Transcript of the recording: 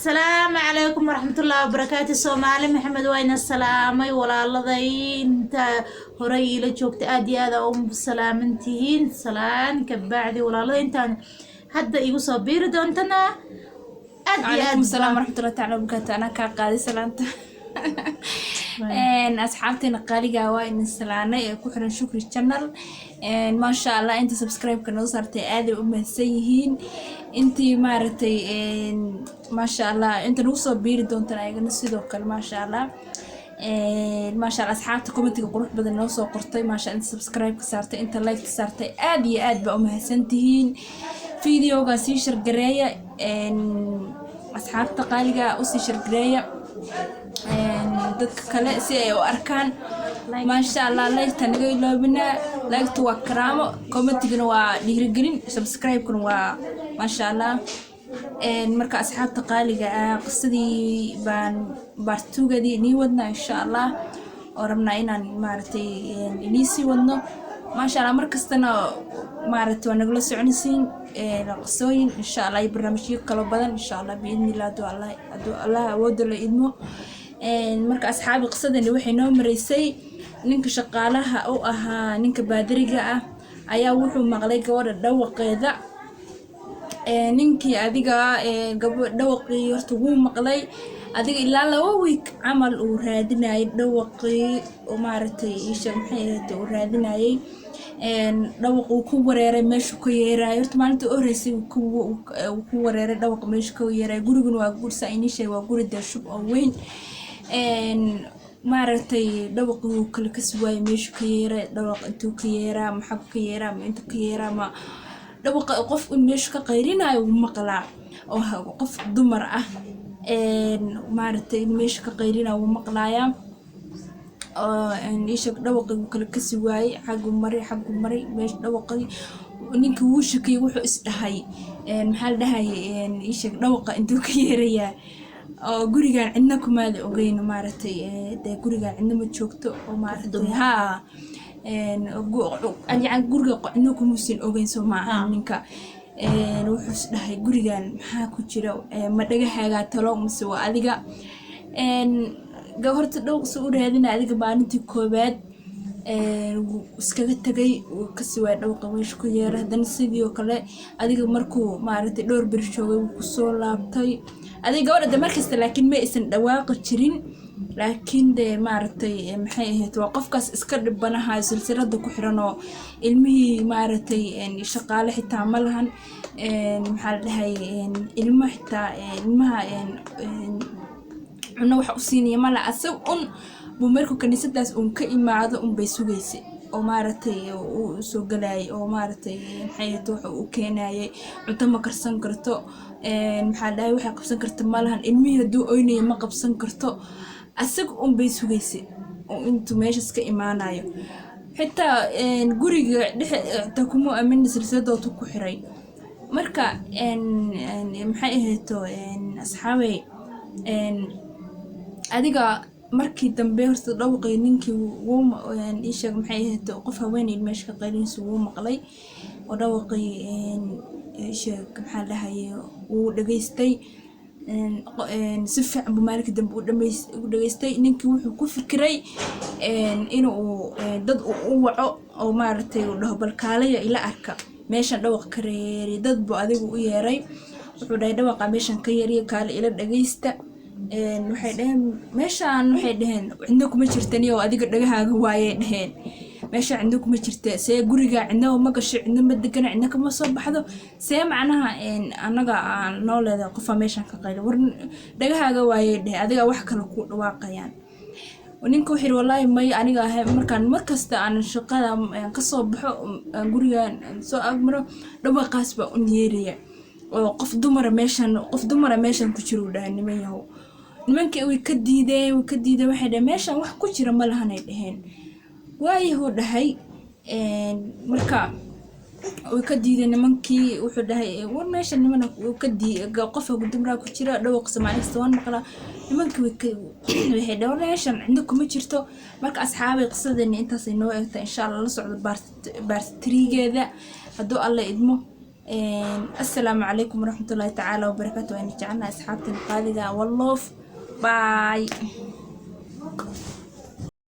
السلام عليكم ورحمة الله وبركاته. سومالي محمد وين السلامي ولا لضي انت هري لجوكت ادي هذا سلامنتين سلام كبعدي ولا لضي انت هدا يقول صبير دونتنا ادي عليكم السلام ورحمة الله تعالى وبركاته. انا كقادي سلامته ان اصحابتنا قاليغا waa in salaanay ee ku xiran shukri channel ma sha Allah inta subscribe ka noo saartay aad u mahadsan yihiin intii maartay ma sha Allah inta noo soo biiri doontaan ayagana sidoo kale ma sha Allah asxaabta commentiga qurux badan noo soo qortay ma sha Allah inta subscribe ka saartay inta like ka saartay aad iyo aad ba u mahadsantihiin videoga sii share gareeya asxaabta qaaliga u sii share gareeya dadka kale si ay u arkaan ma sha Allah like naga iloobina like to waa karaamo commentigana waa dhiirigelin subscribe-kuna waa ma sha Allah marka asxaabta qaaliga qisadii baan bartuugadii ni wadna insha Allah oo rabnaa inaan maartay inii sii wadno ma sha Allah markastana maartay waa nagala soconaysiin qisooyin insha Allah iyo barnaamijyo kala badan insha Allah biidnillah Allah awoodo la idmo marka asxaabi qisadani waxay noo mareysay ninka shaqaalaha oo ahaa ninka baadiriga ah ayaa wuxuu maqlay gabadha dhawaqeeda ninkii adiga gabadha dhawaqii horta wuu maqlay adiga ilaa 2 week camal uu raadinayay dhawaqii oo maartay isha maxay ahayd uu raadinayay dhawaq uu ku wareeray meesha ku yeeray horta maalinta oo horeysay uu ku wareeray dhawaq meesha ku yeeray gurigan waa gursa inishay waa guri dashub oo weyn maartay dhawaq uu kala ka suway meesha ka yeeray dhawaq intuu ka yeeraa maxaa ka yeeraa ma inta ka yeeraa ma dhawaq qof in meesha ka qayrinayo maqlaa oo qof dumar ah maartay meesha ka qayrinayo maqlaaya isha dhawaqi kala ka suway xagu maray meesha dhawaqi ninka wuu shakay wuxuu isdhahay maxaa la dhahay isha dhawaqa intuu ka yeeraya oo gurigan cidna kuma ogeyn maartay gurigan cidna ma joogto oo maartay yani guriga cidna kuma siin ogeyn soo maaha ninka wuxuu isdhahay gurigan maxaa ku jira ma dhagahaaga talo mise waa adiga horta dhawq soo raadina adiga maalintii koobaad iskaga tagay ka siwaa dhawqa meesha ku yeeray haddana sidoo kale adiga markuu maartay dhowr bir joogay uu ku soo laabtay adiga gabadha markasta laakiin ma aysan dhawaaqi jirin laakiin de maartay maxay ahayd waa qofkaas iska dhibanaha silsilada ku xiran oo ilmihii maartay shaqaale xitaa ma lahan maxaa la dhahay ilmaha xitaa ilmaha cunno wax u siinaya mala asag buu markuu kaniisadaas ka imaado bay sugaysay oo maartay uu soo galay oo maartay maxay wax uu keenayay cunto ma karsan karto maxaa dhahay waxa qabsan karto malahan ilmihii haduu oynay ma qabsan karto asag bay sugaysay oo intuu meesha iska imaanayo xitaa guriga dhexe kuma aamin silsilada ku xiray marka maxay ahayd asxaabay adiga markii dambe horta dhawqay ninkii wuu isha maxay ahayd qof haweeney meesha ka qaylinayso wuu maqlay oo dhawqay isha maxaa dhahay wuu dhageystay si fiican buu maalinka dambe u dhageystay ninkii wuxuu ku fikiray inuu dad u waco oo maartay uu dhaho bal kaalaya ila arka meeshan dhawq ka reeri dad buu adigu u yeeray wuxuu dhahay dhawaqa meeshan ka yeeriyo kaale ila dhageysta waxay dhaheen meeshaan waxay dhaheen cidna kuma jirtan iyo adiga dhagahaaga waayay dhaheen meesha cidna kuma jirta see guriga cidna ma gasho cidna ma degana cidna kama soo baxdo see macnaha anaga aan noo leedahay qofa meeshan ka qaylo war dhagahaaga waayay dhaheen adiga wax kale ku dhawaaqayaan ninka wuxuu wallahi may aniga ahay markaan markasta aan shaqada ka soo baxo gurigan soo agmaro dhawaqaas ba u yeeraya oo qof dumar meeshan ku jiro dhahay niman yahow nimankii way ka diideen waxay dhahay meeshan wax ku jira ma lahan ay dhaheen waayahu dhahay marka way ka diideen nimankii wuxuu dhahay war meeshan niman ka diiday qof dumar ku jira dhawaq Soomaaliga soo maqla nimankii waxay dhahay meeshan cidna kuma jirto marka asxaabay qisadani intaas ay noo eegtay insha Allah la socdo baart 3geeda haduu alla idmo السلام عليكم ورحمة الله تعالى وبركاته. أنا جعلنا أصحابتي القادقة والله باي.